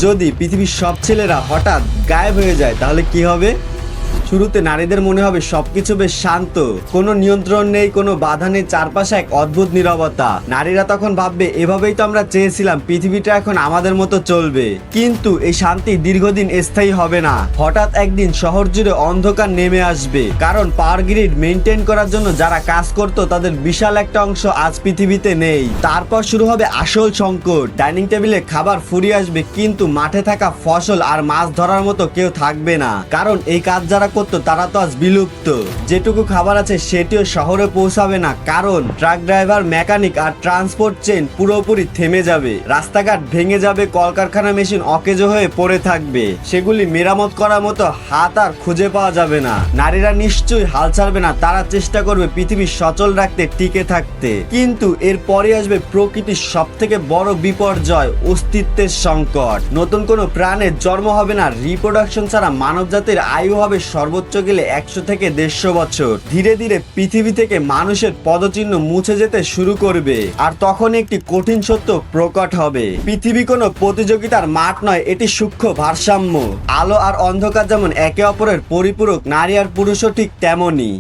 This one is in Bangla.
যদি পৃথিবীর সব ছেলেরা হঠাৎ গায়েব হয়ে যায় তাহলে কি হবে? শুরুতে নারীদের মনে হবে সবকিছু বেশ শান্ত, কোনো নিয়ন্ত্রণ নেই, কোনো বাধা নেই, চারপাশে এক অদ্ভুত নীরবতা। নারীরা তখন ভাববে এভাবেই তো আমরা চেয়েছিলাম, পৃথিবীটা এখন আমাদের মতো চলবে। কিন্তু এই শান্তি দীর্ঘদিন স্থায়ী হবে না। হঠাৎ একদিন শহর জুড়ে অন্ধকার নেমে আসবে, কারণ পাওয়ার গ্রিড মেনটেন করার জন্য যারা কাজ করত তাদের বিশাল একটা অংশ আজ পৃথিবীতে নেই। তারপর শুরু হবে আসল সংকট। ডাইনিং টেবিলে খাবার ফুরিয়ে আসবে, কিন্তু মাঠে থাকা ফসল আর মাছ ধরার মতো কেউ থাকবে না, কারণ এই কাজ যারা করতো তারা তো আজ বিলুপ্ত। যেটুকু খাবার আছে সেটিও শহরে পৌঁছাবে না, কারণ ট্রাক ড্রাইভার, মেকানিক আর ট্রান্সপোর্ট চেইন পুরোপুরি থেমে যাবে। রাস্তাঘাট ভেঙে যাবে, কলকারখানা মেশিন অকেজো হয়ে পড়ে থাকবে, সেগুলি মেরামত করার মতো হাত আর খুঁজে পাওয়া যাবে না। নারীরা নিশ্চয়ই হাল ছাড়বে না, তারা চেষ্টা করবে পৃথিবী সচল রাখতে, টিকে থাকতে। কিন্তু এরপরে আসবে প্রকৃতির সব থেকে বড় বিপর্যয়, অস্তিত্বের সংকট। নতুন কোনো প্রাণের জন্ম হবে না, রিপ্রোডাকশন ছাড়া মানব জাতির আয়ু হবে সর্বোচ্চ গেলে 100 থেকে 150 বছর। ধীরে ধীরে পৃথিবী থেকে মানুষের পদচিহ্ন মুছে যেতে শুরু করবে, আর তখন একটি কঠিন সত্য প্রকট হবে। পৃথিবী কোনো প্রতিযোগিতার মাঠ নয়, এটি সূক্ষ্ম ভারসাম্য। আলো আর অন্ধকার যেমন একে অপরের পরিপূরক, নারী আর পুরুষও ঠিক তেমনই।